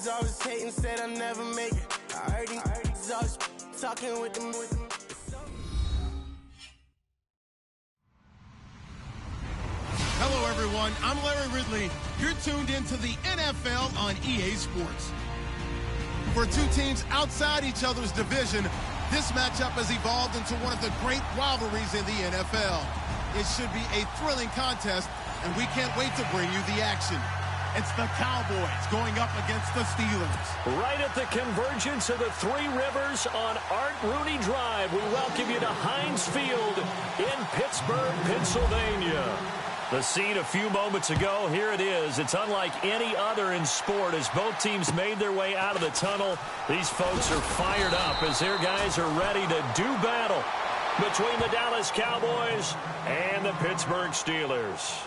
niggas always hating, said I'll never make it. I heard these niggas always talking with them. Hello, everyone. I'm Larry Ridley. You're tuned into the NFL on EA Sports. For two teams outside each other's division, this matchup has evolved into one of the great rivalries in the NFL. It should be a thrilling contest, and we can't wait to bring you the action. It's the Cowboys going up against the Steelers. Right at the convergence of the Three Rivers on Art Rooney Drive, we welcome you to Heinz Field in Pittsburgh, Pennsylvania. The scene a few moments ago, here it is. It's unlike any other in sport as both teams made their way out of the tunnel. These folks are fired up as their guys are ready to do battle between the Dallas Cowboys and the Pittsburgh Steelers.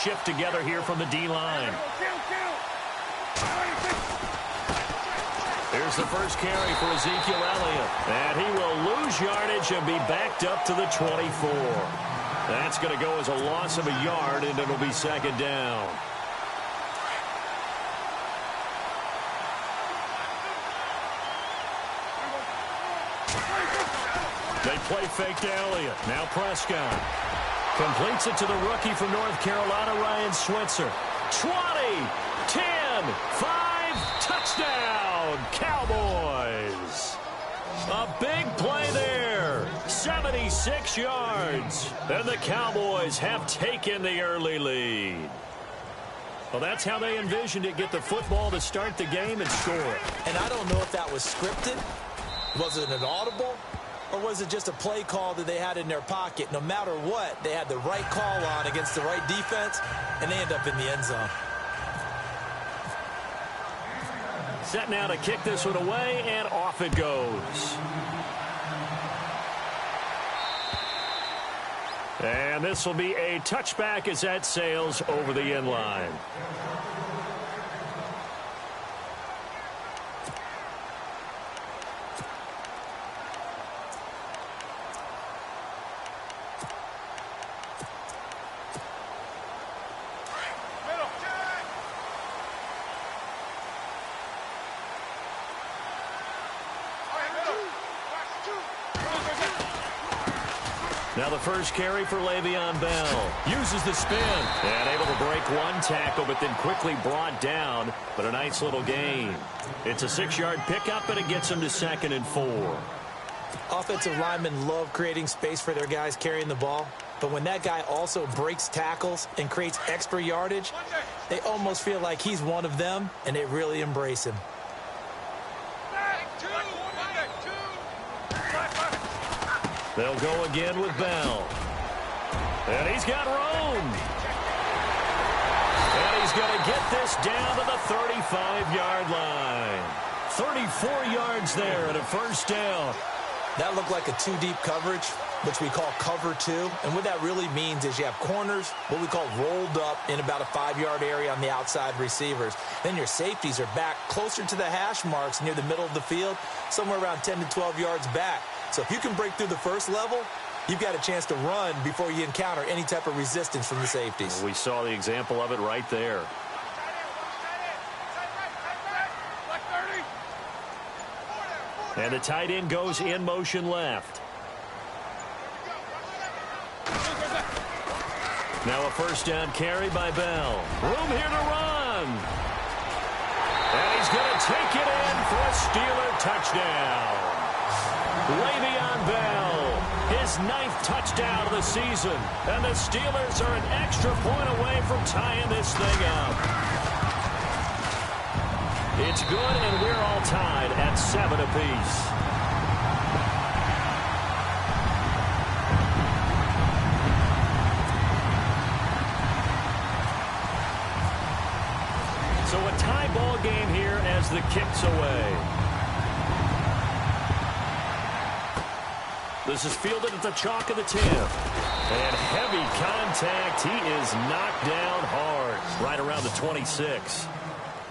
Shift together here from the D-line. Here's the first carry for Ezekiel Elliott. And he will lose yardage and be backed up to the 24. That's going to go as a loss of a yard, and it'll be second down. They play fake to Elliott. Now Prescott. Completes it to the rookie from North Carolina, Ryan Switzer. 20, 10, 5, touchdown, Cowboys. A big play there, 76 yards. And the Cowboys have taken the early lead. Well, that's how they envisioned it, get the football to start the game and score. And I don't know if that was scripted. Was it an audible? Or was it just a play call that they had in their pocket? No matter what, they had the right call on against the right defense, and they end up in the end zone. Set now to kick this one away, and off it goes. And this will be a touchback as that sails over the end line. Now the first carry for Le'Veon Bell. Uses the spin. And able to break one tackle, but then quickly brought down. But a nice little gain. It's a 6-yard pickup, and it gets him to 2nd and 4. Offensive linemen love creating space for their guys carrying the ball. But when that guy also breaks tackles and creates extra yardage, they almost feel like he's one of them, and they really embrace him. They'll go again with Bell. And he's got room. And he's going to get this down to the 35-yard line. 34 yards there at a first down. That looked like a two-deep coverage, which we call cover two. And what that really means is you have corners, what we call rolled up in about a 5-yard area on the outside receivers. Then your safeties are back closer to the hash marks near the middle of the field, somewhere around 10 to 12 yards back. So if you can break through the first level, you've got a chance to run before you encounter any type of resistance from the safeties. We saw the example of it right there. And the tight end goes in motion left. Now a first down carry by Bell. Room here to run. And he's going to take it in for a Steeler touchdown. Le'Veon Bell, his 9th touchdown of the season. And the Steelers are an extra point away from tying this thing up. It's good, and we're all tied at 7 apiece. So a tie ball game here as the kick's away. This is fielded at the chalk of the 10. And heavy contact. He is knocked down hard right around the 26.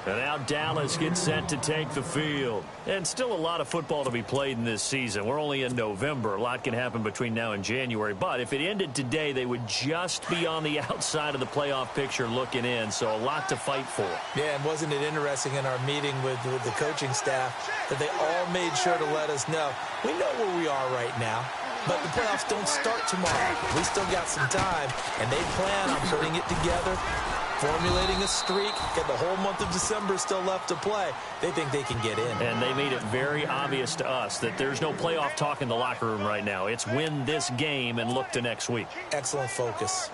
And now Dallas gets set to take the field. And still a lot of football to be played in this season. We're only in November. A lot can happen between now and January. But if it ended today, they would just be on the outside of the playoff picture looking in. So a lot to fight for. Yeah, and wasn't it interesting in our meeting with the coaching staff that they all made sure to let us know, we know where we are right now, but the playoffs don't start tomorrow. We still got some time, and they plan on putting it together, formulating a streak, and the whole month of December still left to play. They think they can get in. And they made it very obvious to us that there's no playoff talk in the locker room right now. It's win this game and look to next week. Excellent focus.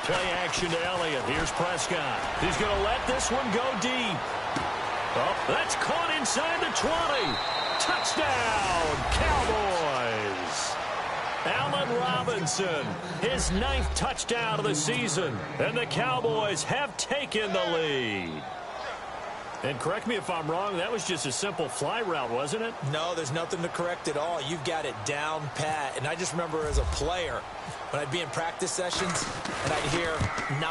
Play action to Elliott. Here's Prescott. He's going to let this one go deep. Oh, that's caught inside the 20. Touchdown, Cowboys. Allen Robinson, his 9th touchdown of the season. And the Cowboys have taken the lead. And correct me if I'm wrong, that was just a simple fly route, wasn't it? No, there's nothing to correct at all. You've got it down pat. And I just remember as a player, when I'd be in practice sessions and I'd hear 9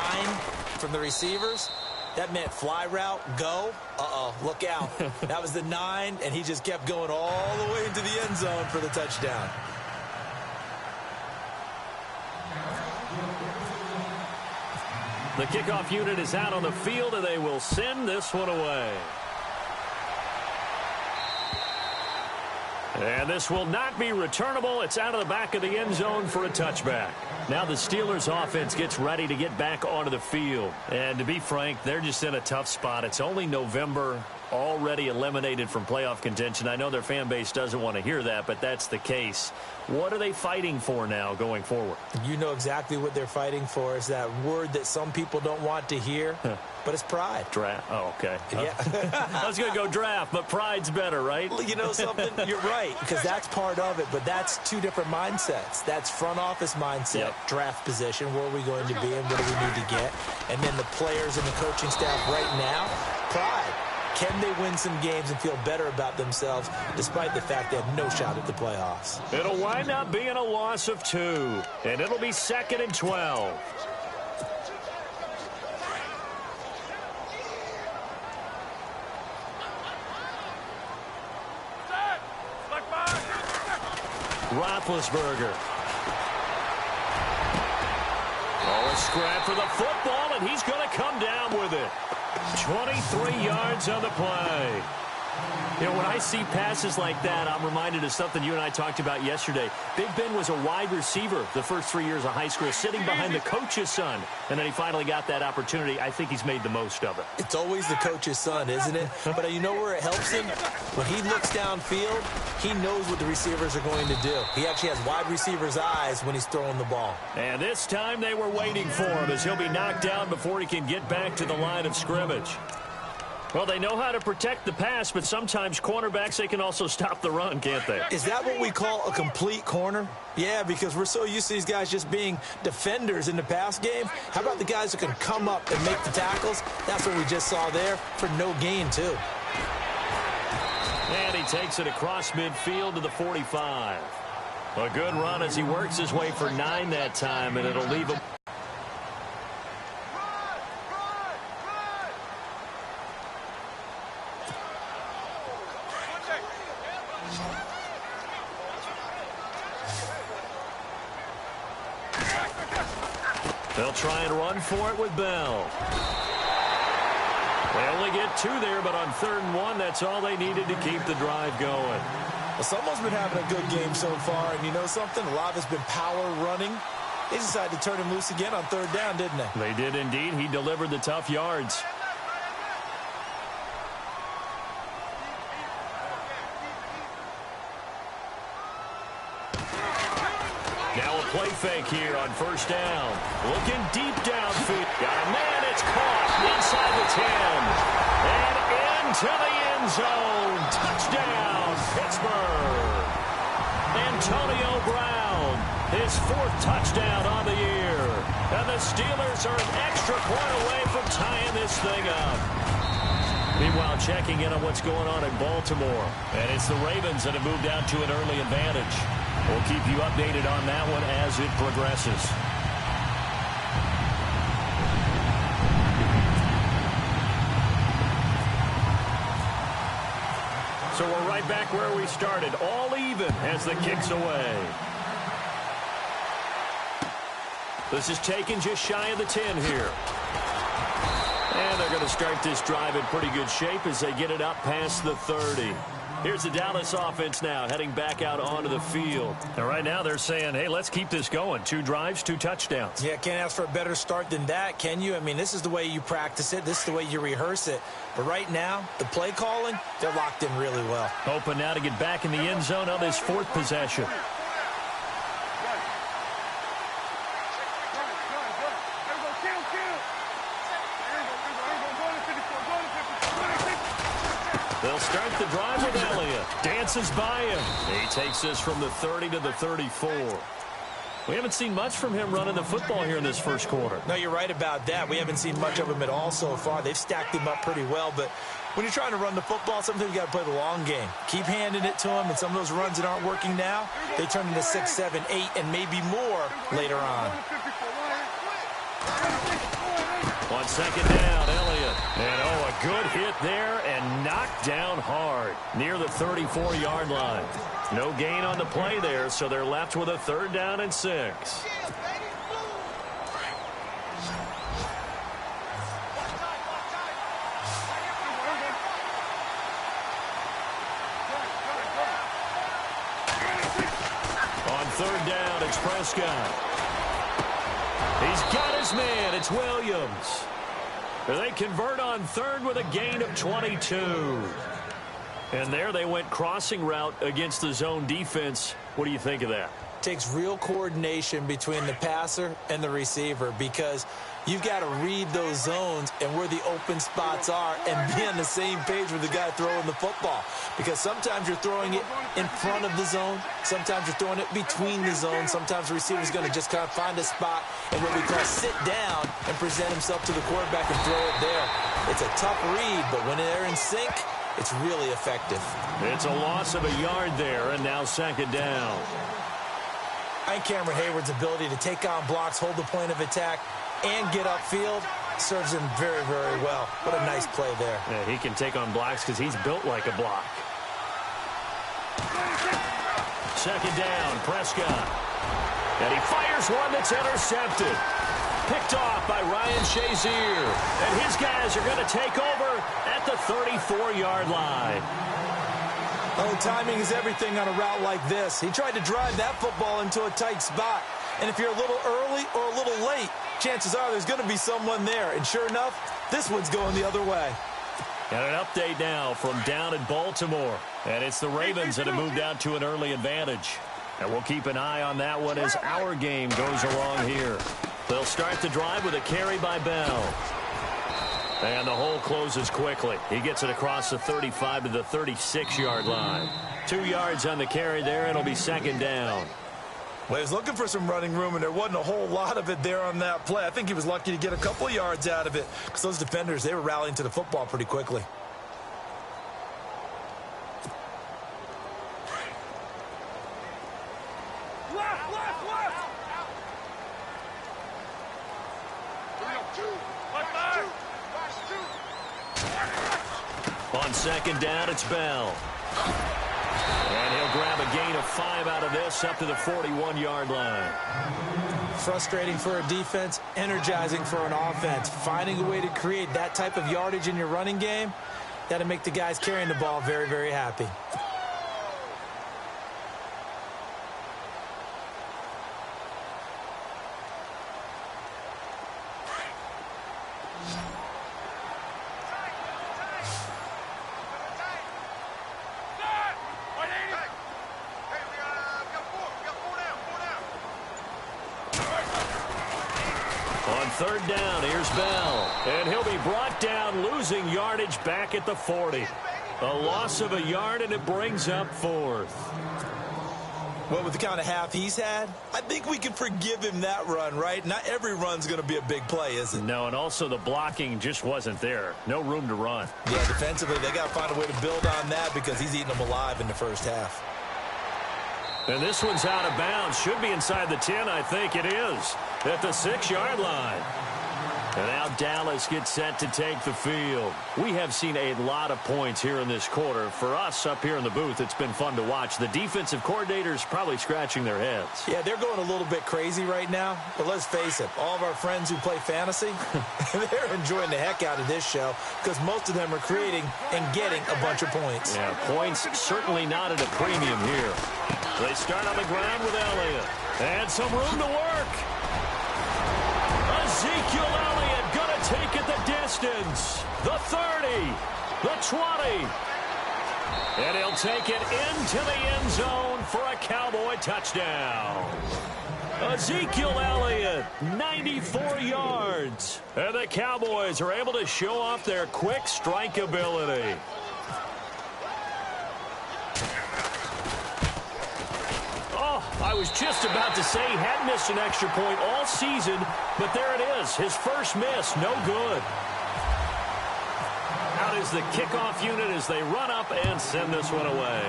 from the receivers, that meant fly route, go. Uh-oh, look out. That was the 9, and he just kept going all the way into the end zone for the touchdown. The kickoff unit is out on the field, and they will send this one away. And this will not be returnable. It's out of the back of the end zone for a touchback. Now the Steelers offense gets ready to get back onto the field. And to be frank, they're just in a tough spot. It's only November, already eliminated from playoff contention. I know their fan base doesn't want to hear that, but that's the case. What are they fighting for now going forward? You know exactly what they're fighting for. Is that word that some people don't want to hear, but it's pride. Draft. Oh, okay. Yeah. I was going to go draft, but pride's better, right? You know something? You're right, because that's part of it, but that's two different mindsets. That's front office mindset, draft position, where are we going to be and what do we need to get? And then the players and the coaching staff right now, pride. Can they win some games and feel better about themselves despite the fact they have no shot at the playoffs? It'll wind up being a loss of 2, and it'll be 2nd and 12. Roethlisberger. Oh, a scrap for the football, and he's going to come down with it. 23 yards on the play. You know, when I see passes like that, I'm reminded of something you and I talked about yesterday. Big Ben was a wide receiver the first 3 years of high school, sitting behind the coach's son. And then he finally got that opportunity. I think he's made the most of it. It's always the coach's son, isn't it? But you know where it helps him? When he looks downfield, he knows what the receivers are going to do. He actually has wide receivers' eyes when he's throwing the ball. And this time they were waiting for him as he'll be knocked down before he can get back to the line of scrimmage. Well, they know how to protect the pass, but sometimes cornerbacks, they can also stop the run, can't they? Is that what we call a complete corner? Yeah, because we're so used to these guys just being defenders in the pass game. How about the guys who can come up and make the tackles? That's what we just saw there for no gain, too. And he takes it across midfield to the 45. A good run as he works his way for 9 that time, and it'll leave him. They'll try and run for it with Bell. They only get 2 there, but on 3rd and 1, that's all they needed to keep the drive going. Well, someone's been having a good game so far, and you know something? A lot has been power running. They decided to turn him loose again on 3rd down, didn't they? They did indeed. He delivered the tough yards. Now a play fake here on 1st down. Looking deep downfield. Got a man. It's caught inside the 10. And into the end zone. Touchdown, Pittsburgh. Antonio Brown his 4th touchdown on the year. And the Steelers are an extra point away from tying this thing up. Meanwhile, checking in on what's going on in Baltimore. And it's the Ravens that have moved out to an early advantage. We'll keep you updated on that one as it progresses. So we're right back where we started, all even as the kick's away. This is taken just shy of the 10 here. And they're going to start this drive in pretty good shape as they get it up past the 30. Here's the Dallas offense now heading back out onto the field. And right now they're saying, hey, let's keep this going. 2 drives, 2 touchdowns. Yeah, can't ask for a better start than that, can you? I mean, this is the way you practice it. This is the way you rehearse it. But right now, the play calling, they're locked in really well. Hoping now to get back in the end zone on this 4th possession. They'll start the drive with Elliott. Dances by him. He takes this from the 30 to the 34. We haven't seen much from him running the football here in this first quarter. No, you're right about that. We haven't seen much of him at all so far. They've stacked him up pretty well, but when you're trying to run the football, sometimes you got to play the long game. Keep handing it to him, and some of those runs that aren't working now, they turn into 6, 7, 8, and maybe more later on. On 2nd down, Elliott. And, a good hit there and knocked down hard near the 34-yard line. No gain on the play there, so they're left with a 3rd down and 6. On 3rd down, it's Prescott. He's got his man. It's Williams. They convert on 3rd with a gain of 22. And there they went crossing route against the zone defense. What do you think of that? Takes real coordination between the passer and the receiver because you've got to read those zones and where the open spots are and be on the same page with the guy throwing the football. Because sometimes you're throwing it in front of the zone. Sometimes you're throwing it between the zones. Sometimes the receiver's going to just kind of find a spot and what we call sit down and present himself to the quarterback and throw it there. It's a tough read, but when they're in sync, it's really effective. It's a loss of a yard there, and now 2nd down. I think Cameron Hayward's ability to take on blocks, hold the point of attack, and get upfield serves him very, very well. What a nice play there. Yeah, he can take on blocks because he's built like a block. 2nd down, Prescott. And he fires one that's intercepted. Picked off by Ryan Shazier. And his guys are going to take over at the 34-yard line. Oh, timing is everything on a route like this. He tried to drive that football into a tight spot. And if you're a little early or a little late, chances are there's going to be someone there. And sure enough, this one's going the other way. And an update now from down in Baltimore. And it's the Ravens that have moved out to an early advantage. And we'll keep an eye on that one as our game goes along here. They'll start the drive with a carry by Bell. And the hole closes quickly. He gets it across the 35 to the 36-yard line. 2 yards on the carry there. It'll be 2nd down. Well, he was looking for some running room, and there wasn't a whole lot of it there on that play. I think he was lucky to get a couple of yards out of it because those defenders, they were rallying to the football pretty quickly. On 2nd down, it's Bell. And he'll grab a gain of 5 out of this up to the 41-yard line. Frustrating for a defense, energizing for an offense. Finding a way to create that type of yardage in your running game, that'll make the guys carrying the ball very, very happy. On 3rd down, here's Bell. And he'll be brought down, losing yardage back at the 40. A loss of a yard, and it brings up 4th. Well, with the kind of half he's had, I think we can forgive him that run, right? Not every run's going to be a big play, is it? No, and also the blocking just wasn't there. No room to run. Yeah, defensively, they got to find a way to build on that because he's eating them alive in the first half. And this one's out of bounds. Should be inside the 10, I think it is. At the 6-yard line. And now Dallas gets set to take the field. We have seen a lot of points here in this quarter. For us up here in the booth, it's been fun to watch. The defensive coordinators probably scratching their heads. Yeah, they're going a little bit crazy right now. But let's face it, all of our friends who play fantasy, they're enjoying the heck out of this show because most of them are creating and getting a bunch of points. Yeah, points certainly not at a premium here. They start on the ground with Elliott. And some room to work. Ezekiel Elliott going to take it the distance. The 30, the 20. And he'll take it into the end zone for a Cowboy touchdown. Ezekiel Elliott, 94 yards. And the Cowboys are able to show off their quick strike ability. I was just about to say he hadn't missed an extra point all season, but there it is. His first miss, no good. Out is the kickoff unit as they run up and send this one away.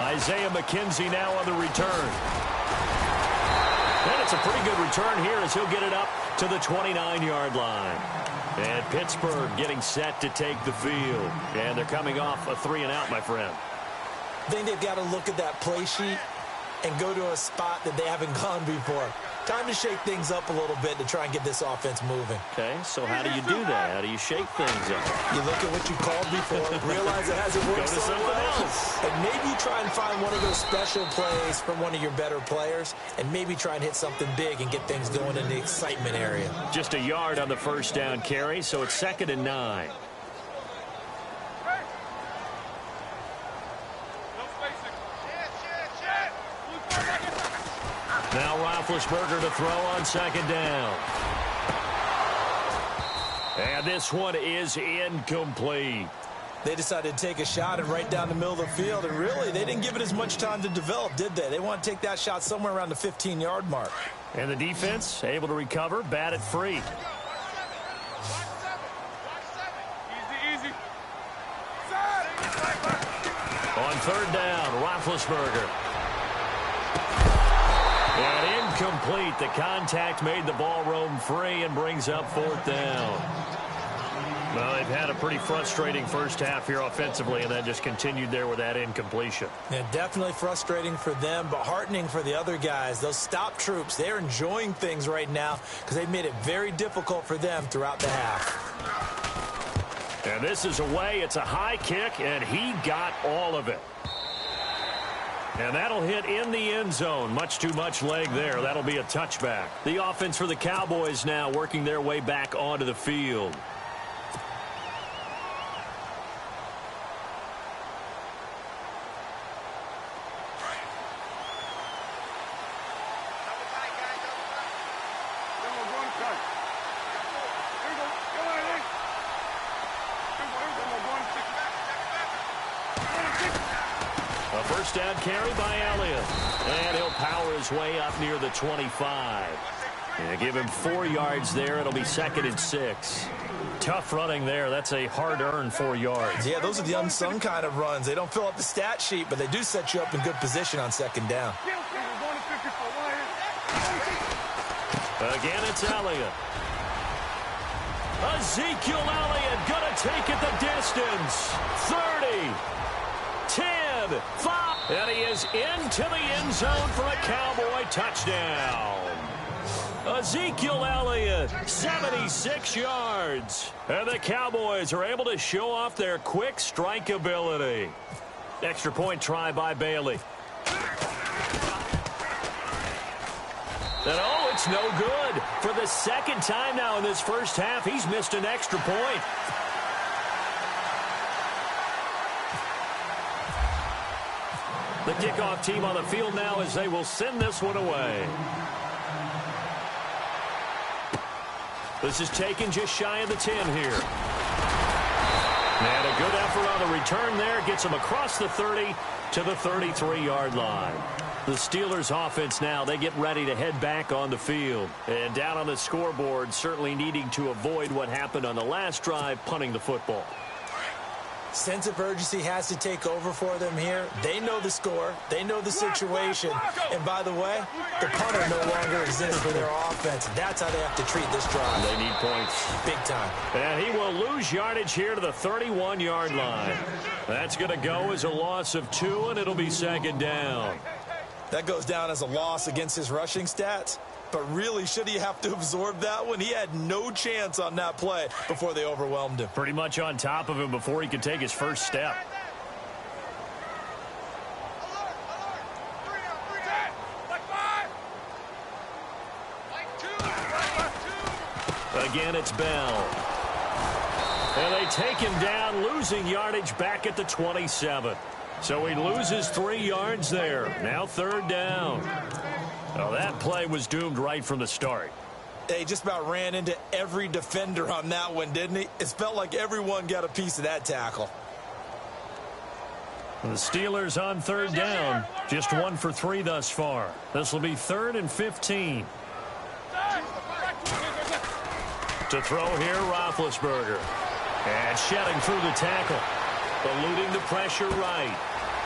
Isaiah McKenzie now on the return. And it's a pretty good return here as he'll get it up to the 29-yard line. And Pittsburgh getting set to take the field. And they're coming off a 3-and-out, my friend. I think they've got to look at that play sheet and go to a spot that they haven't gone before. Time to shake things up a little bit to try and get this offense moving. Okay, so how do you do that? How do you shake things up? You look at what you called before, realize it hasn't worked Go to something else. And maybe you try and find one of those special plays from one of your better players, and maybe try and hit something big and get things going in the excitement area. Just a yard on the first down carry, so it's 2nd and 9. Now Roethlisberger to throw on 2nd down. And this one is incomplete. They decided to take a shot and right down the middle of the field, and really, they didn't give it as much time to develop, did they? They want to take that shot somewhere around the 15-yard mark. And the defense able to recover, bat it free. On 3rd down, Roethlisberger. And incomplete. The contact made the ball roam free and brings up 4th down. Well, they've had a pretty frustrating first half here offensively, and then just continued there with that incompletion. Yeah, definitely frustrating for them, but heartening for the other guys. Those stop troops, they're enjoying things right now because they've made it very difficult for them throughout the half. And this is away. It's a high kick, and he got all of it. And that'll hit in the end zone. Much too much leg there. That'll be a touchback. The offense for the Cowboys now working their way back onto the field. A first down carry by Elliott. And he'll power his way up near the 25. And give him 4 yards there. It'll be 2nd and 6. Tough running there. That's a hard-earned 4 yards. Yeah, those are the unsung kind of runs. They don't fill up the stat sheet, but they do set you up in good position on 2nd down. Again, it's Elliott. Ezekiel Elliott going to take it the distance. 30. 10, 5, and he is into the end zone for a Cowboy touchdown. Ezekiel Elliott, 76 yards. And the Cowboys are able to show off their quick strike ability. Extra point try by Bailey. And oh, it's no good. For the 2nd time now in this first half, he's missed an extra point. The kickoff team on the field now as they will send this one away. This is taken just shy of the 10 here. And a good effort on the return there. Gets him across the 30 to the 33-yard line. The Steelers offense now, they get ready to head back on the field. And down on the scoreboard, certainly needing to avoid what happened on the last drive, punting the football. Sense of urgency has to take over for them here. They know the score. They know the situation. And by the way, the punter no longer exists for their offense. That's how they have to treat this drive. They need points. Big time. And he will lose yardage here to the 31-yard line. That's going to go as a loss of 2, and it'll be second down. That goes down as a loss against his rushing stats. But really, should he have to absorb that one? He had no chance on that play before they overwhelmed him. Pretty much on top of him before he could take his first step. Again, it's Bell. And they take him down, losing yardage back at the 27. So he loses 3 yards there. Now third down. Well, that play was doomed right from the start. He just about ran into every defender on that one, didn't he? It felt like everyone got a piece of that tackle. The Steelers on third down. Just 1 for 3 thus far. This will be 3rd and 15. To throw here, Roethlisberger. And shedding through the tackle. Eluding the pressure right.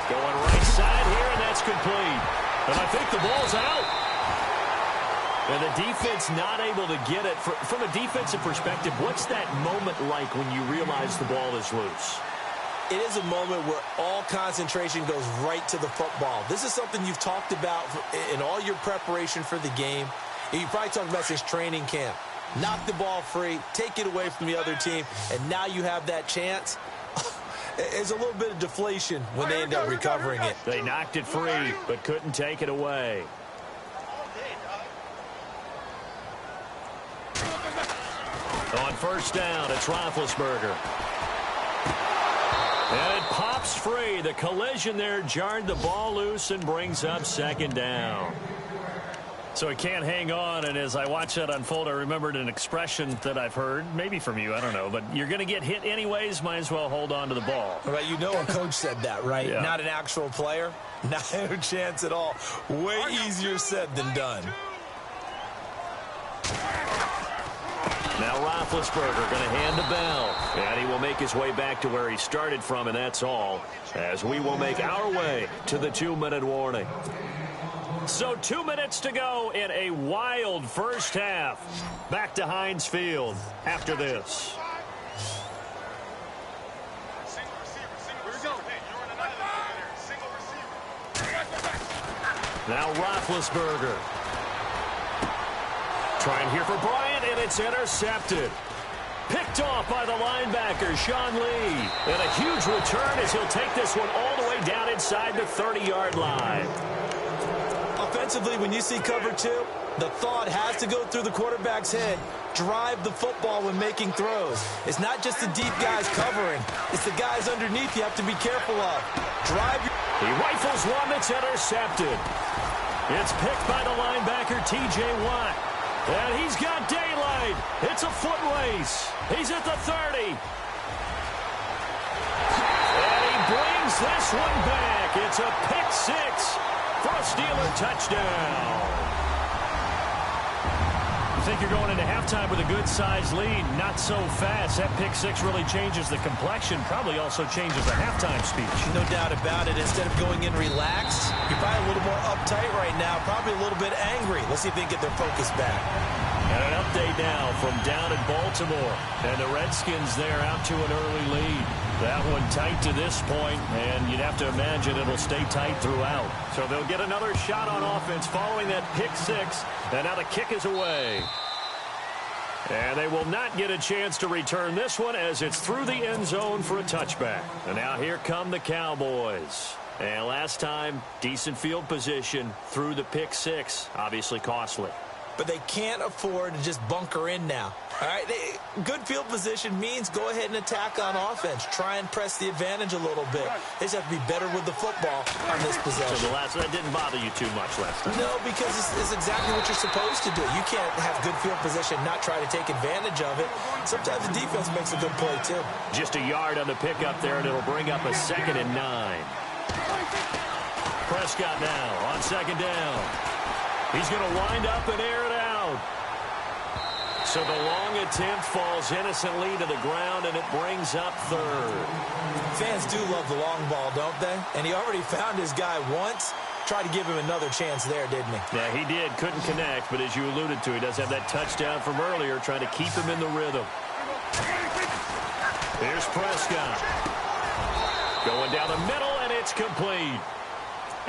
Going right side here, and that's complete. And I think the ball's out. And the defense not able to get it. From a defensive perspective, what's that moment like when you realize the ball is loose? It is a moment where all concentration goes right to the football. This is something you've talked about in all your preparation for the game. And you probably talked about since training camp. Knock the ball free, take it away from the other team, and now you have that chance. There's a little bit of deflation when they end up recovering it. They knocked it free, but couldn't take it away. On first down, it's Roethlisberger. And it pops free. The collision there jarred the ball loose and brings up second down. So he can't hang on, and as I watch that unfold, I remembered an expression that I've heard, maybe from you, I don't know, but you're going to get hit anyways, might as well hold on to the ball. Right, you know a coach said that, right? Yeah. Not an actual player. Not a chance at all. Way easier said than done. Now Roethlisberger going to hand to Bell, and he will make his way back to where he started from, and that's all, as we will make our way to the 2-minute warning. So 2 minutes to go in a wild first half. Back to Heinz Field after this. Now Roethlisberger. Trying here for Bryant, and it's intercepted. Picked off by the linebacker, Sean Lee. And a huge return as he'll take this one all the way down inside the 30-yard line. Offensively, when you see cover 2, the thought has to go through the quarterback's head. Drive the football when making throws. It's not just the deep guys covering. It's the guys underneath you have to be careful of. He rifles one that's intercepted. It's picked by the linebacker, T.J. Watt. And he's got daylight. It's a foot race. He's at the 30. And he brings this one back. It's a pick 6. For a Steeler touchdown. You think you're going into halftime with a good-sized lead. Not so fast. That pick 6 really changes the complexion. Probably also changes the halftime speech. No doubt about it. Instead of going in relaxed, you're probably a little more uptight right now. Probably a little bit angry. Let's see if they can get their focus back. And an update now from down in Baltimore. And the Redskins there out to an early lead. That one tight to this point, and you'd have to imagine it'll stay tight throughout. So they'll get another shot on offense following that pick 6, and now the kick is away. And they will not get a chance to return this one as it's through the end zone for a touchback. And now here come the Cowboys. And last time, decent field position through the pick 6, obviously costly. but they can't afford to just bunker in now. All right, good field position means go ahead and attack on offense. Try and press the advantage a little bit. They just have to be better with the football on this possession. So that didn't bother you too much last time? No, because it's exactly what you're supposed to do. You can't have good field position, not try to take advantage of it. Sometimes the defense makes a good play, too. Just a yard on the pickup there, and it'll bring up a 2nd and 9. Prescott now on 2nd down. He's going to wind up and air it out. So the long attempt falls innocently to the ground, and it brings up 3rd. Fans do love the long ball, don't they? And he already found his guy once. Tried to give him another chance there, didn't he? Yeah, he did. Couldn't connect, but as you alluded to, he does have that touchdown from earlier, trying to keep him in the rhythm. Here's Prescott. Going down the middle, and it's complete.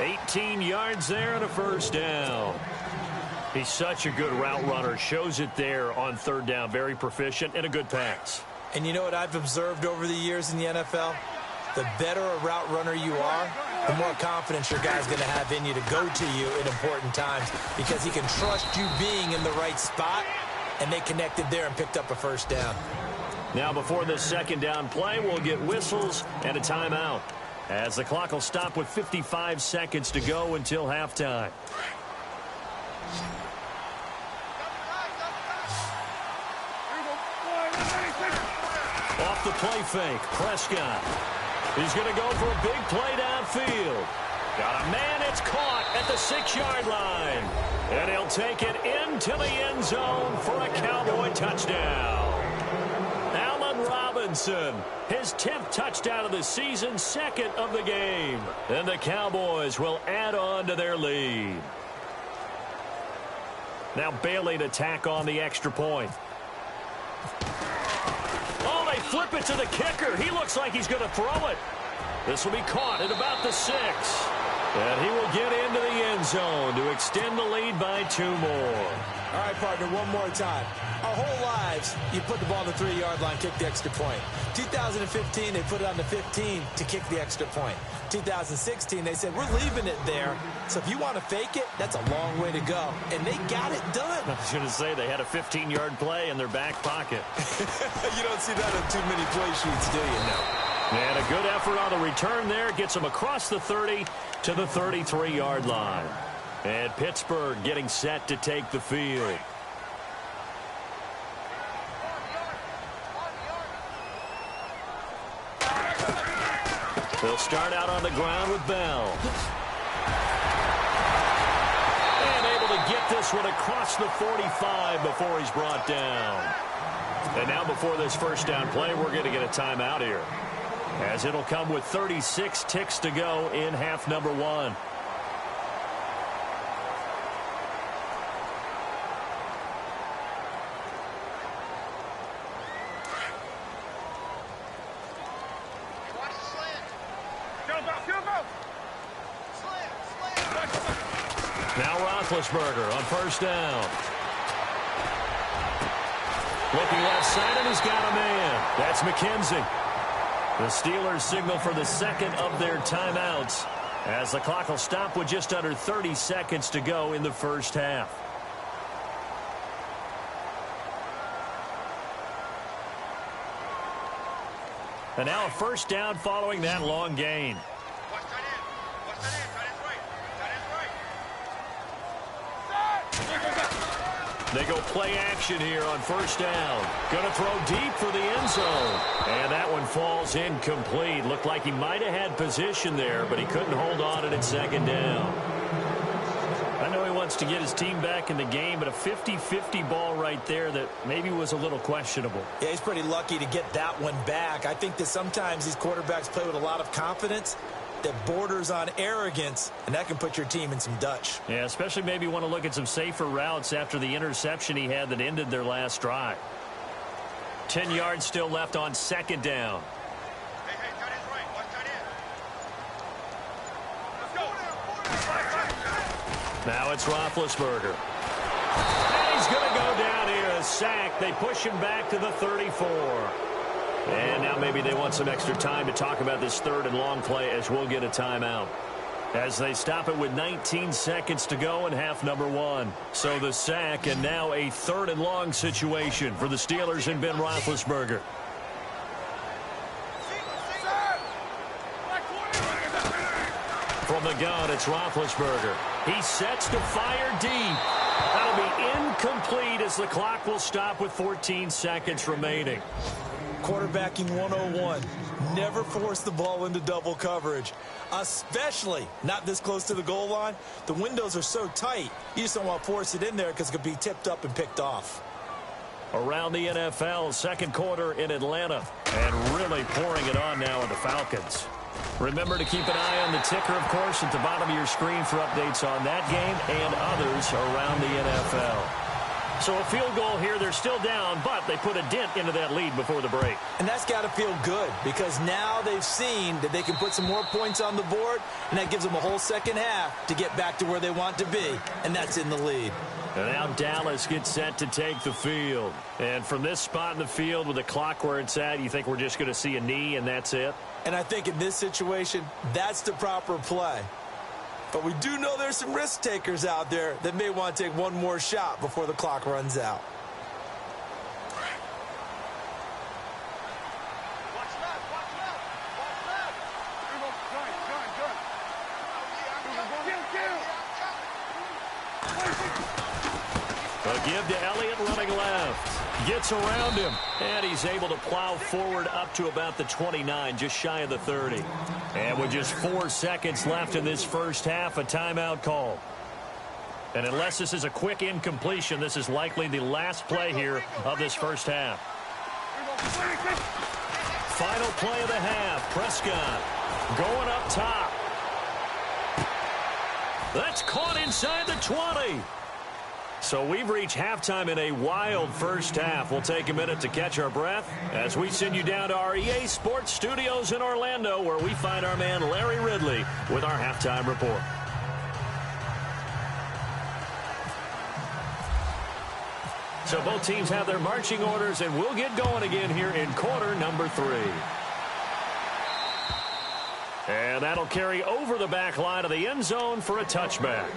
18 yards there and a 1st down. He's such a good route runner. Shows it there on 3rd down. Very proficient and a good pass. And you know what I've observed over the years in the NFL? The better a route runner you are, the more confidence your guy's going to have in you to go to you in important times because he can trust you being in the right spot, and they connected there and picked up a 1st down. Now before this 2nd down play, we'll get whistles and a timeout, as the clock will stop with 55 seconds to go until halftime. Off the play fake, Prescott. He's going to go for a big play downfield. Got a man, it's caught at the 6-yard line. And he'll take it into the end zone for a Cowboy touchdown. Allen Robinson, his 10th touchdown of the season, 2nd of the game. And the Cowboys will add on to their lead. Now Bailey to tack on the extra point. Oh, they flip it to the kicker. He looks like he's going to throw it. This will be caught at about the 6. And he will get into the end zone to extend the lead by 2 more. All right, partner, one more time. Our whole lives, you put the ball on the 3-yard line, kick the extra point. 2015, they put it on the 15 to kick the extra point. 2016, they said, we're leaving it there. So if you want to fake it, that's a long way to go. And they got it done. I was going to say, they had a 15-yard play in their back pocket. You don't see that on too many play sheets, do you? No. And a good effort on the return there. Gets them across the 30 to the 33-yard line. And Pittsburgh getting set to take the field. They'll start out on the ground with Bell. And able to get this one across the 45 before he's brought down. And now before this 1st down play, we're going to get a timeout here, as it'll come with 36 ticks to go in half number 1. Now Roethlisberger on 1st down. Looking left side, and he's got a man. That's McKenzie. The Steelers signal for the 2nd of their timeouts, as the clock will stop with just under 30 seconds to go in the 1st half. And now a 1st down following that long gain. They go play action here on 1st down. Going to throw deep for the end zone. And that one falls incomplete. Looked like he might have had position there, but he couldn't hold on it at 2nd down. I know he wants to get his team back in the game, but a 50-50 ball right there that maybe was a little questionable. Yeah, he's pretty lucky to get that one back. I think that sometimes these quarterbacks play with a lot of confidence that borders on arrogance, and that can put your team in some Dutch. Yeah, especially maybe want to look at some safer routes after the interception he had that ended their last drive. 10 yards still left on 2nd down. Now it's Roethlisberger. And he's going to go down here, a sack. They push him back to the 34. And now maybe they want some extra time to talk about this 3rd and long play, as we'll get a timeout. as they stop it with 19 seconds to go in half number 1. So the sack, and now a 3rd and long situation for the Steelers and Ben Roethlisberger. From the gun, it's Roethlisberger. He sets to fire deep. That'll be incomplete as the clock will stop with 14 seconds remaining. Quarterbacking 101. Never force the ball into double coverage, especially not this close to the goal line. The windows are so tight, you just don't want to force it in there because it could be tipped up and picked off. Around the NFL, second quarter in Atlanta, and really pouring it on now in the Falcons. Remember to keep an eye on the ticker, of course, at the bottom of your screen for updates on that game and others around the NFL. So a field goal here, they're still down, but they put a dent into that lead before the break. And that's got to feel good because now they've seen that they can put some more points on the board, and that gives them a whole second half to get back to where they want to be, and that's in the lead. And now Dallas gets set to take the field. And from this spot in the field with the clock where it's at, you think we're just going to see a knee and that's it? And I think in this situation, that's the proper play. But we do know there's some risk takers out there that may want to take one more shot before the clock runs out. A give to Elliott running left. Gets around him, and he's able to plow forward up to about the 29, just shy of the 30. And with just 4 seconds left in this first half, a timeout call. And unless this is a quick incompletion, this is likely the last play here of this first half. Final play of the half. Prescott going up top. That's caught inside the 20. So we've reached halftime in a wild first half. We'll take a minute to catch our breath as we send you down to our EA Sports Studios in Orlando, where we find our man Larry Ridley with our halftime report. So both teams have their marching orders, and we'll get going again here in quarter number 3. And that'll carry over the back line of the end zone for a touchback.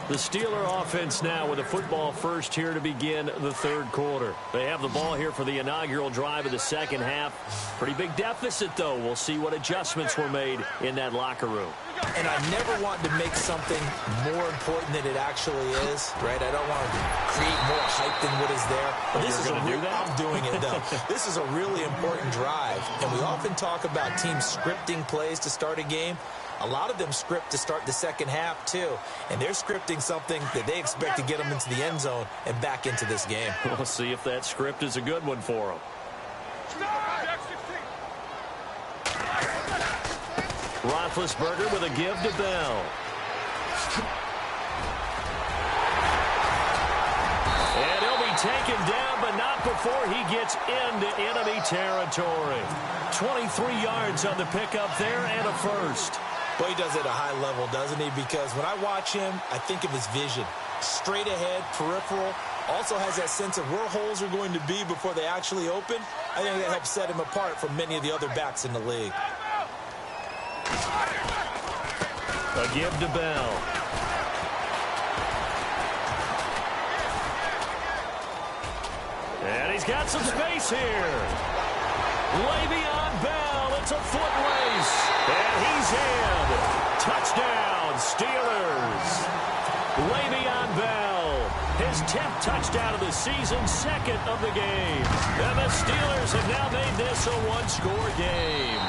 The Steeler offense now with a football first here to begin the third quarter. They have the ball here for the inaugural drive of the second half. Pretty big deficit, though. We'll see what adjustments were made in that locker room. And I never want to make something more important than it actually is, right? I don't want to create more hype than what is there. But this is I'm doing it, though. This is a really important drive. And we often talk about teams scripting plays to start a game. A lot of them script to start the second half, too. And they're scripting something that they expect to get them into the end zone and back into this game. We'll see if that script is a good one for them. Roethlisberger with a give to Bell. And he'll be taken down, but not before he gets into enemy territory. 23 yards on the pickup there and a first. Well, he does it at a high level, doesn't he? Because when I watch him, I think of his vision. Straight ahead, peripheral. Also has that sense of where holes are going to be before they actually open. I think that helps set him apart from many of the other backs in the league. A give to Bell. And he's got some space here. Le'Veon Bell, it's a foot race. And he's in. Touchdown, Steelers. Le'Veon Bell, his 10th touchdown of the season, 2nd of the game. And the Steelers have now made this a one-score game.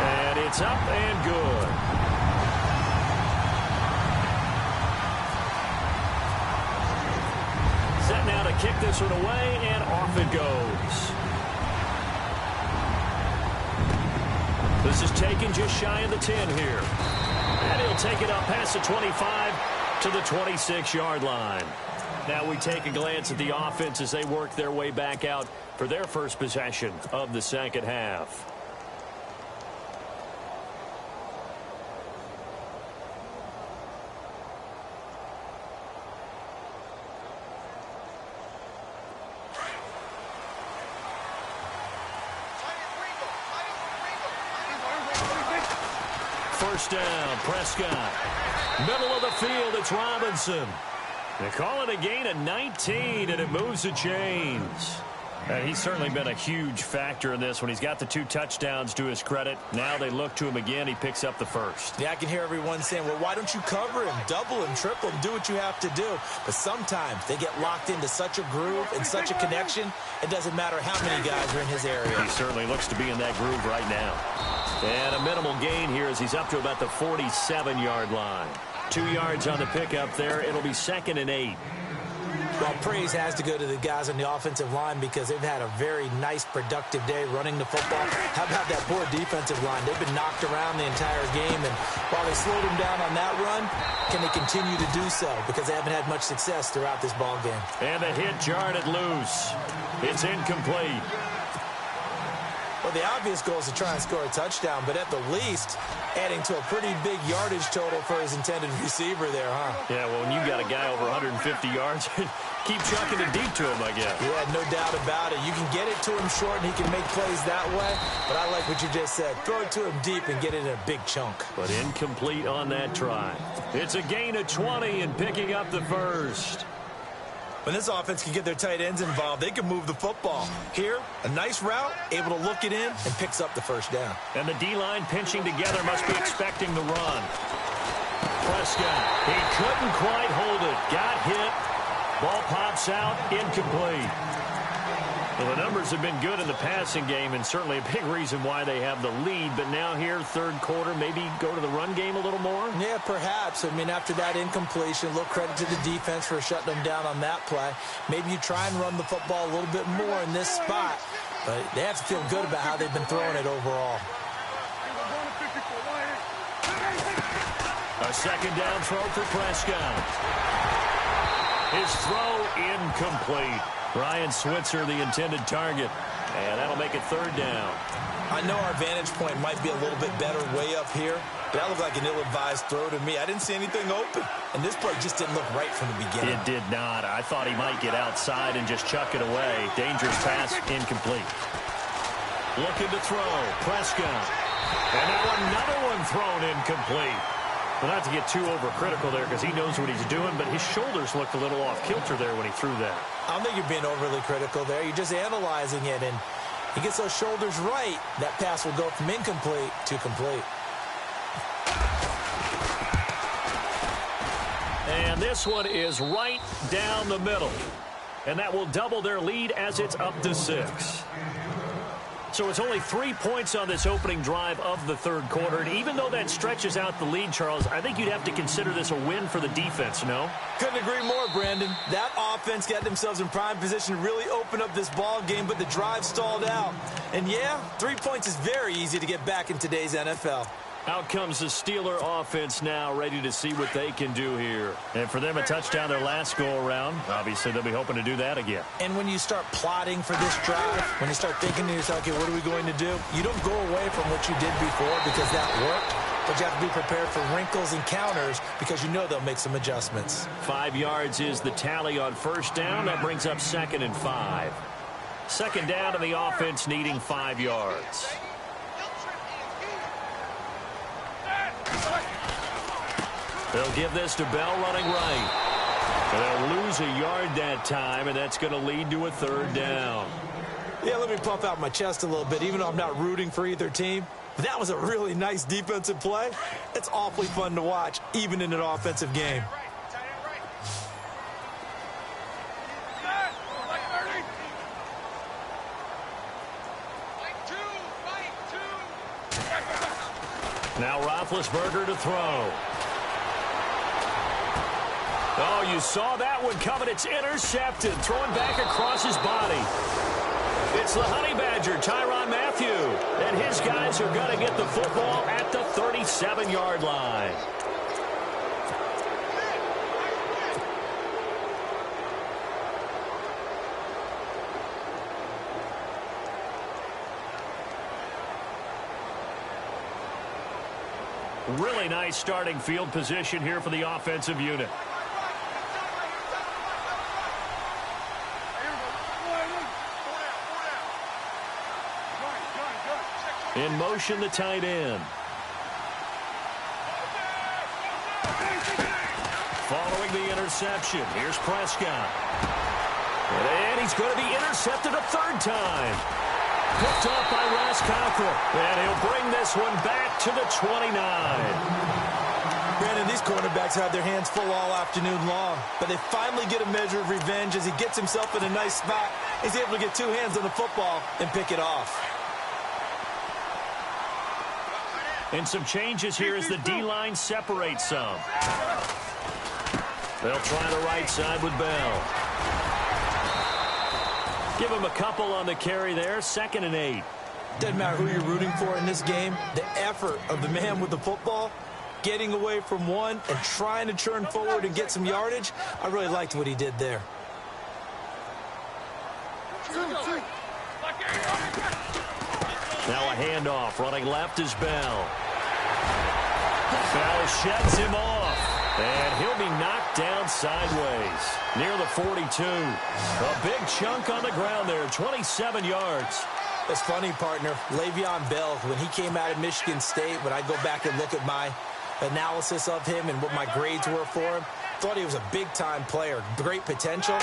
And it's up and good. Set now to kick this one away, and off it goes. This is taken just shy of the 10 here. And he'll take it up past the 25 to the 26-yard line. Now we take a glance at the offense as they work their way back out for their first possession of the second half. first down. Prescott. Middle of the field, it's Robinson. They call it a gain of 19, and it moves the chains. And he's certainly been a huge factor in this when he's got the 2 touchdowns to his credit. Now they look to him again. He picks up the first. Yeah, I can hear everyone saying, well, why don't you cover him, double him, triple him, do what you have to do. But sometimes they get locked into such a groove and such a connection, it doesn't matter how many guys are in his area. He certainly looks to be in that groove right now. And a minimal gain here as he's up to about the 47-yard line. 2 yards on the pickup there. It'll be 2nd and 8. Well, praise has to go to the guys on the offensive line because they've had a very nice, productive day running the football. How about that poor defensive line? They've been knocked around the entire game, and while they slowed them down on that run, can they continue to do so? Because they haven't had much success throughout this ball game. And the hit jarred it loose. It's incomplete. Well, the obvious goal is to try and score a touchdown, but at the least, adding to a pretty big yardage total for his intended receiver there, huh? Yeah, well, when you got a guy over 150 yards, keep chucking it deep to him, I guess. Yeah, no doubt about it. You can get it to him short, and he can make plays that way, but I like what you just said. Throw it to him deep and get it in a big chunk. But incomplete on that try. It's a gain of 20 and picking up the first. When this offense can get their tight ends involved, they can move the football. Here, a nice route, able to look it in, and picks up the first down. And the D-line pinching together must be expecting the run. Prescott, he couldn't quite hold it. Got hit. Ball pops out, incomplete. Well, the numbers have been good in the passing game, and certainly a big reason why they have the lead. But now here, third quarter, maybe go to the run game a little more? Yeah, perhaps. I mean, after that incompletion, a little credit to the defense for shutting them down on that play. Maybe you try and run the football a little bit more in this spot. But they have to feel good about how they've been throwing it overall. A second down throw for Prescott. His throw incomplete. Ryan Switzer, the intended target. And that'll make it third down. I know our vantage point might be a little bit better way up here, but that looked like an ill-advised throw to me. I didn't see anything open, and this play just didn't look right from the beginning. It did not. I thought he might get outside and just chuck it away. Dangerous pass, incomplete. Looking to throw, Prescott. And now another one thrown incomplete. Well, not to get too overcritical there because he knows what he's doing, but his shoulders looked a little off kilter there when he threw that. I don't think you're being overly critical there. You're just analyzing it, and he gets those shoulders right. That pass will go from incomplete to complete. And this one is right down the middle. And that will double their lead as it's up to 6. So it's only 3 points on this opening drive of the third quarter. And even though that stretches out the lead, Charles, I think you'd have to consider this a win for the defense, no? Couldn't agree more, Brandon. That offense got themselves in prime position to really open up this ball game, but the drive stalled out. And yeah, 3 points is very easy to get back in today's NFL. Out comes the Steeler offense now, ready to see what they can do here. And for them, a touchdown their last go-around. Obviously, they'll be hoping to do that again. And when you start plotting for this drive, when you start thinking to yourself, okay, what are we going to do? You don't go away from what you did before because that worked, but you have to be prepared for wrinkles and counters because you know they'll make some adjustments. 5 yards is the tally on first down. That brings up 2nd and 5. Second down, and the offense needing 5 yards. They'll give this to Bell running right. And they'll lose a yard that time, and that's going to lead to a third down. Yeah, let me puff out my chest a little bit, even though I'm not rooting for either team. But that was a really nice defensive play. It's awfully fun to watch, even in an offensive game. Now Roethlisberger to throw. Oh, you saw that one coming. It's intercepted. Throwing back across his body. It's the Honey Badger, Tyrann Mathieu. And his guys are going to get the football at the 37-yard line. Really nice starting field position here for the offensive unit. In motion, the tight end. Following the interception, here's Prescott. And he's going to be intercepted a third time. Picked off by Ross Cockrell. And he'll bring this one back to the 29. Brandon, these cornerbacks had their hands full all afternoon long, but they finally get a measure of revenge as he gets himself in a nice spot. He's able to get two hands on the football and pick it off. And some changes here as the D-line separates some. They'll try the right side with Bell. Give him a couple on the carry there, 2nd and 8. Doesn't matter who you're rooting for in this game, the effort of the man with the football, getting away from one and trying to churn forward and get some yardage, I really liked what he did there. Now a handoff, running left is Bell. Bell sheds him off, and he'll be knocked down sideways near the 42. A big chunk on the ground there, 27 yards. That's funny, partner. Le'Veon Bell, when he came out of Michigan State, when I go back and look at my analysis of him and what my grades were for him, thought he was a big-time player, great potential,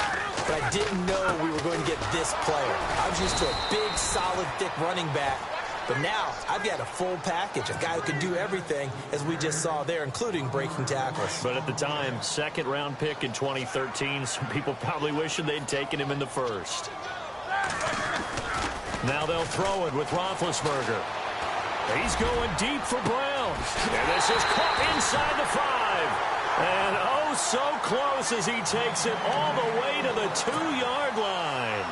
but I didn't know we were going to get this player. I was used to a big, solid, thick running back, but now I've got a full package, a guy who can do everything, as we just saw there, including breaking tackles. But at the time, 2nd-round pick in 2013, some people probably wishing they'd taken him in the first. Now they'll throw it with Roethlisberger. He's going deep for Brown. And this is caught inside the 5. And oh, so close as he takes it all the way to the 2-yard line.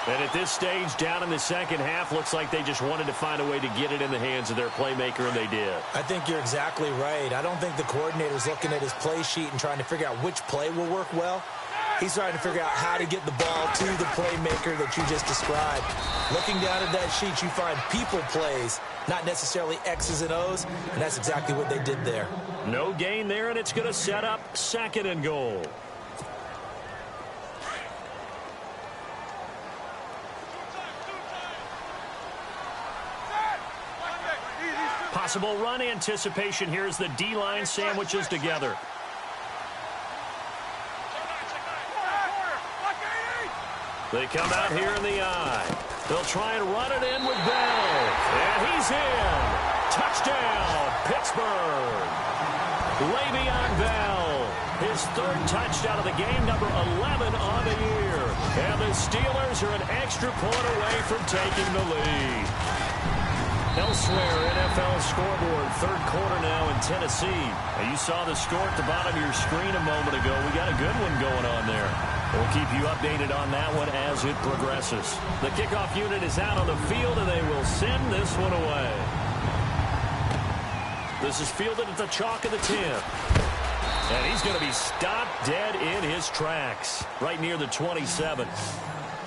And at this stage, down in the second half, looks like they just wanted to find a way to get it in the hands of their playmaker, and they did. I think you're exactly right. I don't think the coordinator's looking at his play sheet and trying to figure out which play will work well. He's trying to figure out how to get the ball to the playmaker that you just described. Looking down at that sheet, you find people plays, not necessarily X's and O's, and that's exactly what they did there. No gain there, and it's going to set up 2nd and goal. Possible run anticipation here as the D-line sandwiches together. They come out here in the eye. They'll try and run it in with Bell. And he's in. Touchdown, Pittsburgh. Le'Veon Bell, his 3rd touchdown of the game, number 11 on the year. And the Steelers are an extra point away from taking the lead. Elsewhere, NFL scoreboard, 3rd quarter now in Tennessee. Now, you saw the score at the bottom of your screen a moment ago. We got a good one going on there. We'll keep you updated on that one as it progresses. The kickoff unit is out on the field, and they will send this one away. This is fielded at the chalk of the 10. And he's going to be stopped dead in his tracks, right near the 27.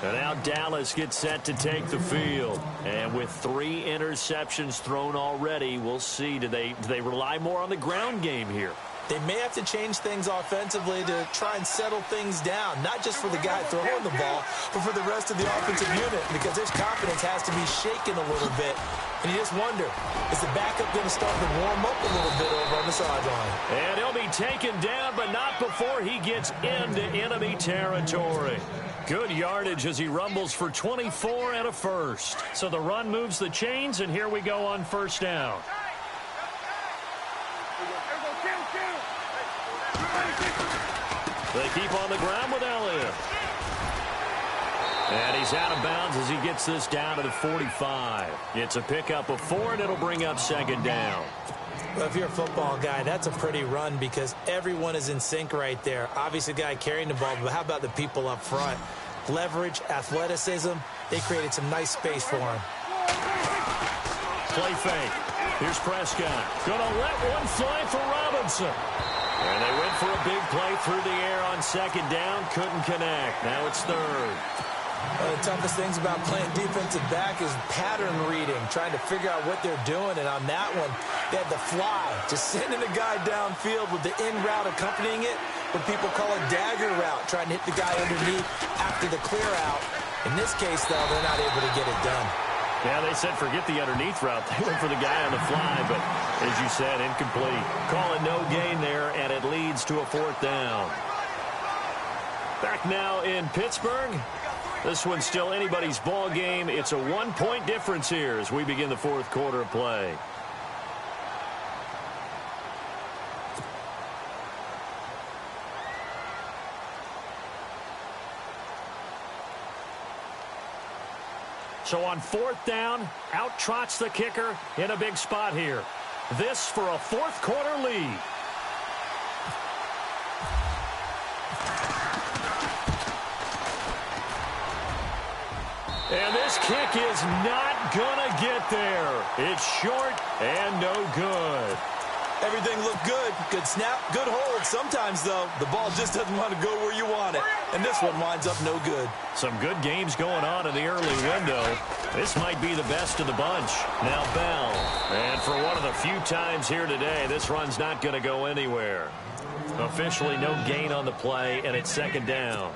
And now Dallas gets set to take the field. And with 3 interceptions thrown already, we'll see. Do they rely more on the ground game here? They may have to change things offensively to try and settle things down, not just for the guy throwing the ball, but for the rest of the offensive unit, because his confidence has to be shaken a little bit. And you just wonder, is the backup going to start to warm up a little bit over on the sideline? And he'll be taken down, but not before he gets into enemy territory. Good yardage as he rumbles for 24 and a first. So the run moves the chains, and here we go on 1st down. They keep on the ground with Elliott. And he's out of bounds as he gets this down to the 45. It's a pickup of 4, and it'll bring up 2nd down. Well, if you're a football guy, that's a pretty run because everyone is in sync right there. Obviously, the guy carrying the ball, but how about the people up front? Leverage, athleticism, they created some nice space for him. Play fake. Here's Prescott. Gonna let one fly for Robinson. And they went for a big play through the air on 2nd down. Couldn't connect. Now it's 3rd. One of the toughest things about playing defensive back is pattern reading, trying to figure out what they're doing. And on that one, they had the fly, just sending a guy downfield with the in route accompanying it, what people call a dagger route, trying to hit the guy underneath after the clear out. In this case, though, they're not able to get it done. Yeah, they said forget the underneath route. They went for the guy on the fly, but as you said, incomplete. Call it no gain there, and it leads to a 4th down. Back now in Pittsburgh. This one's still anybody's ball game. It's a 1-point difference here as we begin the 4th quarter of play. So on 4th down, out trots the kicker in a big spot here. This for a 4th quarter lead. And this kick is not going to get there. It's short and no good. Everything looked good. Good snap, good hold. Sometimes, though, the ball just doesn't want to go where you want it. And this one winds up no good. Some good games going on in the early window. This might be the best of the bunch. Now Bell. And for one of the few times here today, this run's not going to go anywhere. Officially no gain on the play, and it's 2nd down.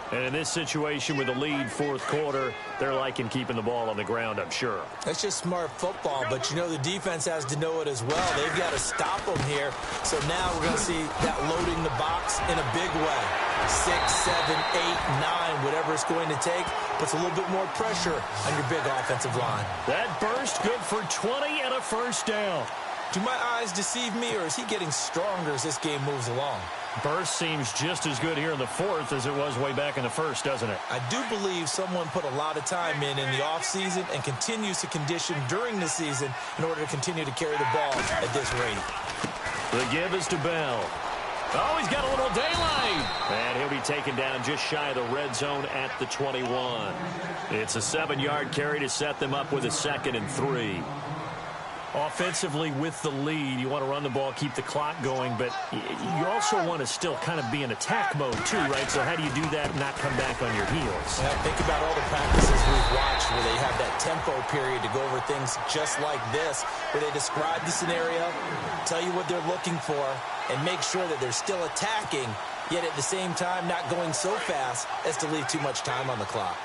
And in this situation with the lead 4th quarter, they're liking keeping the ball on the ground, I'm sure. That's just smart football, but you know the defense has to know it as well. They've got to stop them here. So now we're going to see that loading the box in a big way. 6, 7, 8, 9, whatever it's going to take, puts a little bit more pressure on your big offensive line. That burst good for 20 and a 1st down. Do my eyes deceive me, or is he getting stronger as this game moves along? Burst seems just as good here in the 4th as it was way back in the 1st, doesn't it? I do believe someone put a lot of time in the offseason and continues to condition during the season in order to continue to carry the ball at this rate. The give is to Bell. Oh, he's got a little daylight. And he'll be taken down just shy of the red zone at the 21. It's a 7-yard carry to set them up with a 2nd and 3. Offensively with the lead, you want to run the ball, keep the clock going, but you also want to still kind of be in attack mode too, right? So how do you do that and not come back on your heels? Yeah, think about all the practices we've watched where they have that tempo period to go over things just like this, where they describe the scenario, tell you what they're looking for, and make sure that they're still attacking, yet at the same time not going so fast as to leave too much time on the clock.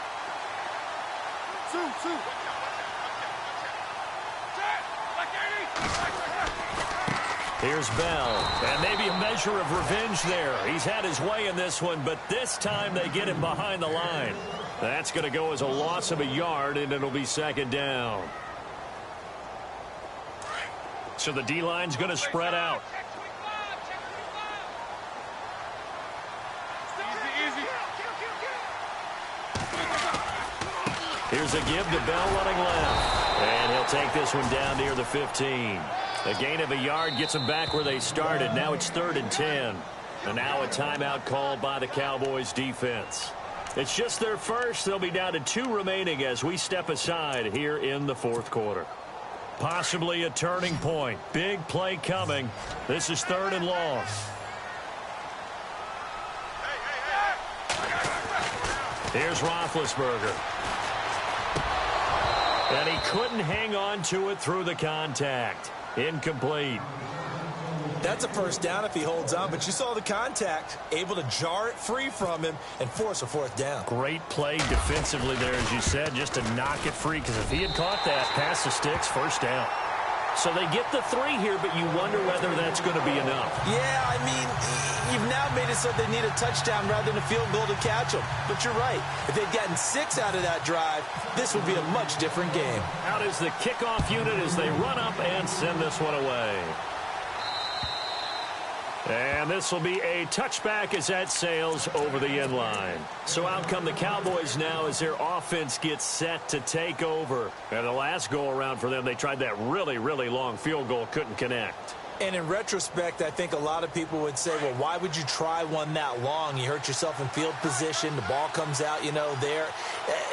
Here's Bell, and maybe a measure of revenge there. He's had his way in this one, but this time they get him behind the line. That's going to go as a loss of a yard, and it'll be 2nd down. So the D-line's going to spread out. Here's a give to Bell running left, and he'll take this one down near the 15. A gain of a yard gets them back where they started. Now it's 3rd and 10. And now a timeout called by the Cowboys defense. It's just their first. They'll be down to 2 remaining as we step aside here in the 4th quarter. Possibly a turning point. Big play coming. This is 3rd and long. Here's Roethlisberger. And he couldn't hang on to it through the contact. Incomplete. That's a 1st down if he holds on, but you saw the contact, able to jar it free from him and force a 4th down. Great play defensively there, as you said, just to knock it free, because if he had caught that, past the sticks, 1st down. So they get the 3 here, but you wonder whether that's going to be enough. Yeah, I mean, you've now made it so they need a touchdown rather than a field goal to catch them. But you're right. If they'd gotten 6 out of that drive, this would be a much different game. Out is the kickoff unit as they run up and send this one away. And this will be a touchback as that sails over the end line. So out come the Cowboys now as their offense gets set to take over. And the last go-around for them, they tried that really, really long field goal, couldn't connect. And in retrospect, I think a lot of people would say, well, why would you try one that long? You hurt yourself in field position. The ball comes out, there.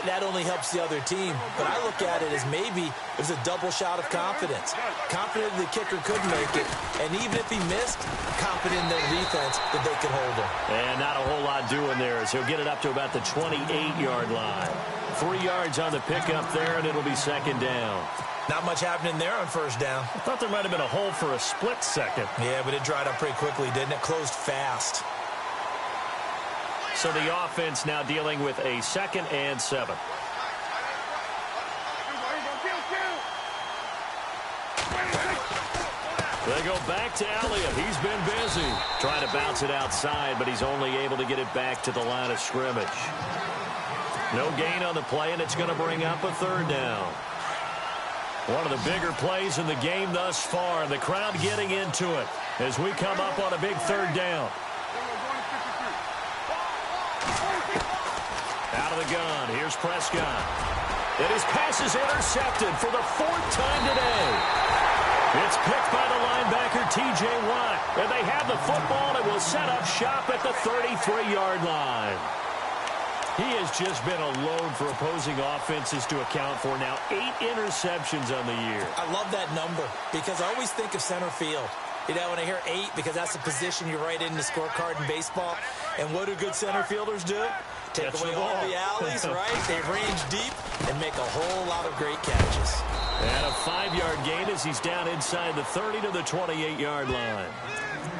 That only helps the other team. But I look at it as maybe it was a double shot of confidence. Confident the kicker could make it. And even if he missed, confident in their defense that they could hold him. And not a whole lot doing there as he'll get it up to about the 28-yard line. 3 yards on the pickup there, and it'll be 2nd down. Not much happening there on 1st down. I thought there might have been a hole for a split second. Yeah, but it dried up pretty quickly, didn't it? Closed fast. So the offense now dealing with a 2nd and 7. They go back to Elliott. He's been busy. Trying to bounce it outside, but he's only able to get it back to the line of scrimmage. No gain on the play, and it's going to bring up a third down. One of the bigger plays in the game thus far. The crowd getting into it as we come up on a big third down. Out of the gun. Here's Prescott. And his pass is intercepted for the 4th time today. It's picked by the linebacker, T.J. Watt. And they have the football and will set up shop at the 33-yard line. He has just been a load for opposing offenses to account for. Now 8 interceptions on the year. I love that number because I always think of center field. You know, when I hear 8, because that's the position you write in the scorecard in baseball. And what do good center fielders do? Take away all the alleys, right? They range deep and make a whole lot of great catches. And a 5-yard gain as he's down inside the 30 to the 28-yard line.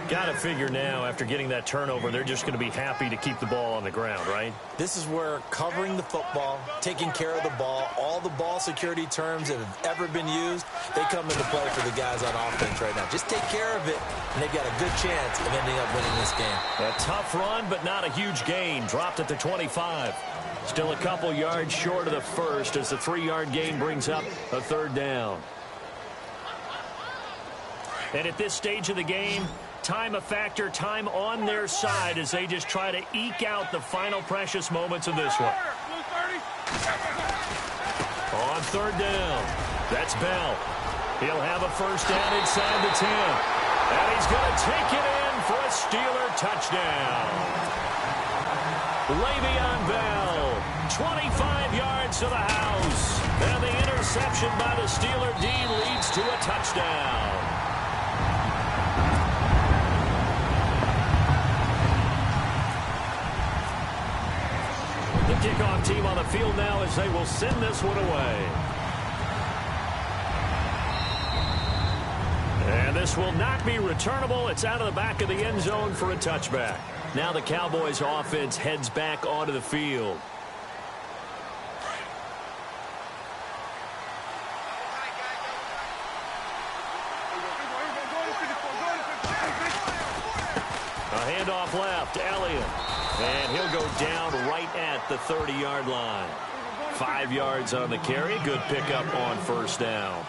Got to figure now, after getting that turnover, they're just going to be happy to keep the ball on the ground, right? This is where covering the football, taking care of the ball, all the ball security terms that have ever been used, they come into play for the guys on offense right now. Just take care of it, and they've got a good chance of ending up winning this game. A tough run, but not a huge gain. Dropped at the 25. Still a couple yards short of the first as the 3-yard gain brings up a third down. And at this stage of the game, time a factor, time on their side as they just try to eke out the final precious moments of this one. On third down, that's Bell. He'll have a first down inside the 10. And he's going to take it in for a Steeler touchdown. Le'Veon Bell, 25 yards to the house. And the interception by the Steeler D leads to a touchdown. The kickoff team on the field now as they will send this one away. And this will not be returnable. It's out of the back of the end zone for a touchback. Now the Cowboys offense heads back onto the field. A handoff left, Elliott. And he'll go down right at the 30-yard line. 5 yards on the carry. Good pickup on first down.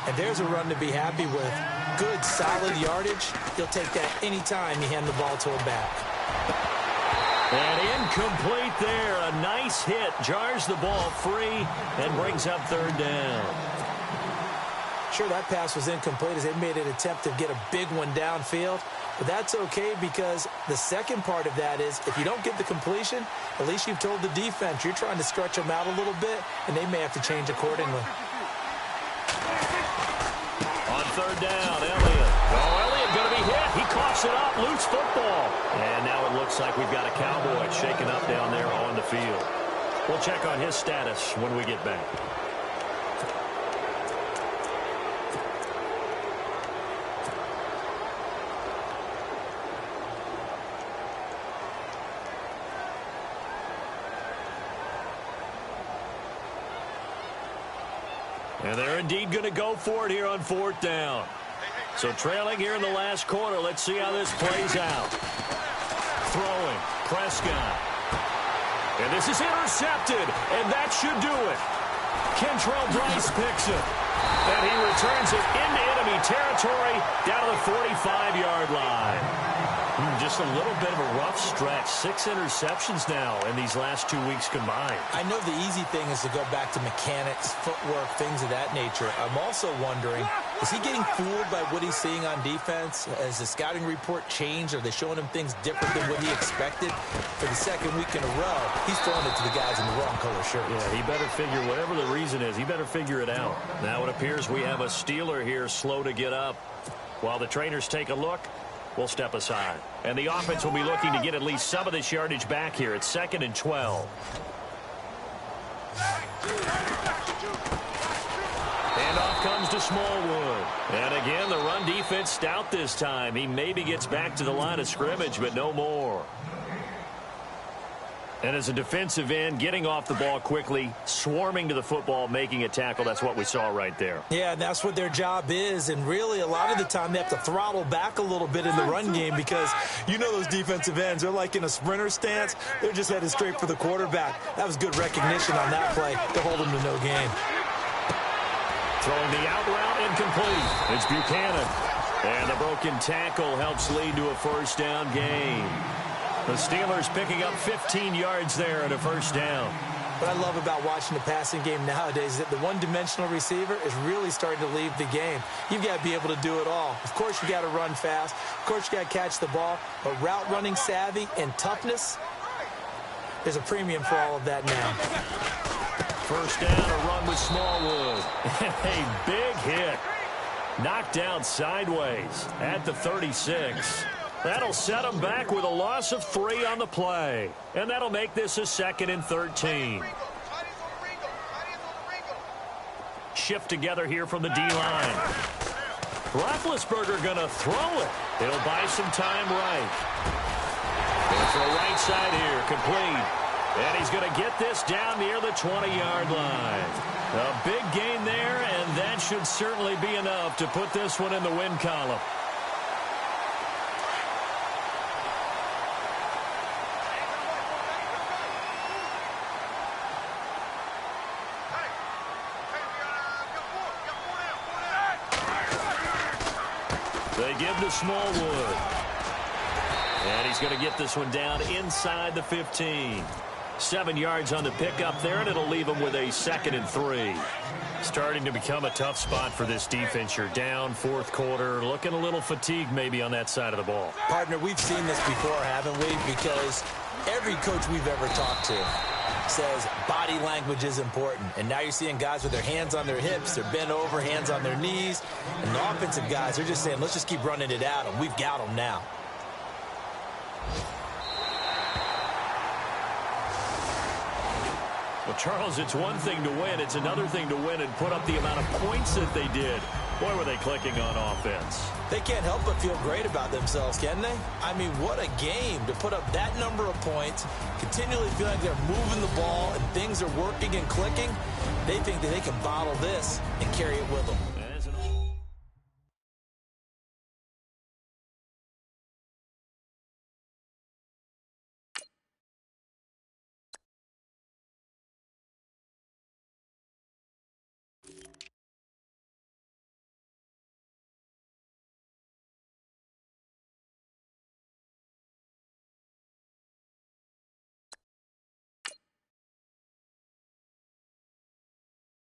And there's a run to be happy with. Good, solid yardage. He'll take that anytime you hand the ball to him back. And incomplete there. A nice hit. Jars the ball free and brings up third down. Sure, that pass was incomplete as they made an attempt to get a big one downfield. But that's okay because the second part of that is if you don't get the completion, at least you've told the defense you're trying to stretch them out a little bit, and they may have to change accordingly. On third down, Elliott. Oh, Elliott going to be hit. He coughs it up. Loose football. And now it looks like we've got a Cowboy shaken up down there on the field. We'll check on his status when we get back. And they're indeed going to go for it here on fourth down. So trailing here in the last quarter. Let's see how this plays out. Throwing. Prescott. And this is intercepted. And that should do it. Kentrell Brice picks it. And he returns it into enemy territory down to the 45-yard line. Just a little bit of a rough stretch. 6 interceptions now in these last 2 weeks combined. I know the easy thing is to go back to mechanics, footwork, things of that nature. I'm also wondering, is he getting fooled by what he's seeing on defense? Has the scouting report changed? Are they showing him things different than what he expected? For the second week in a row, he's throwing it to the guys in the wrong color shirts. Yeah, he better figure, whatever the reason is, he better figure it out. Now it appears we have a Steeler here slow to get up. While the trainers take a look, we'll step aside. And the offense will be looking to get at least some of this yardage back here. It's 2nd and 12. Handoff comes to Smallwood. And again, the run defense stout this time. He maybe gets back to the line of scrimmage, but no more. And as a defensive end, getting off the ball quickly, swarming to the football, making a tackle, that's what we saw right there. Yeah, and that's what their job is. And really, a lot of the time, they have to throttle back a little bit in the run game because you know those defensive ends, they're like in a sprinter stance. They're just headed straight for the quarterback. That was good recognition on that play to hold them to no gain. Throwing the out route incomplete. It's Buchanan. And the broken tackle helps lead to a first down gain. The Steelers picking up 15 yards there at a first down. What I love about watching the passing game nowadays is that the one-dimensional receiver is really starting to leave the game. You've got to be able to do it all. Of course, you got to run fast. Of course, you got to catch the ball. But route running savvy and toughness, there's a premium for all of that now. First down, a run with Smallwood. A big hit. Knocked down sideways at the 36. That'll set them back with a loss of 3 on the play. And that'll make this a 2nd and 13. Shift together here from the D-line. Roethlisberger going to throw it. He'll buy some time right. Going for a right side here, complete. And he's going to get this down near the 20-yard line. A big gain there, and that should certainly be enough to put this one in the win column. They give to Smallwood. And he's going to get this one down inside the 15. 7 yards on the pickup there, and it'll leave him with a 2nd and 3. Starting to become a tough spot for this defense. You're down, 4th quarter, looking a little fatigued maybe on that side of the ball. Partner, we've seen this before, haven't we? Because every coach we've ever talked to says body language is important. And now you're seeing guys with their hands on their hips, they're bent over, hands on their knees. And the offensive guys are just saying, let's just keep running it at them. We've got them now. Well, Charles, it's one thing to win. It's another thing to win and put up the amount of points that they did. Boy, were they clicking on offense. They can't help but feel great about themselves, can they? I mean, what a game to put up that number of points, continually feel like they're moving the ball and things are working and clicking. They think that they can bottle this and carry it with them.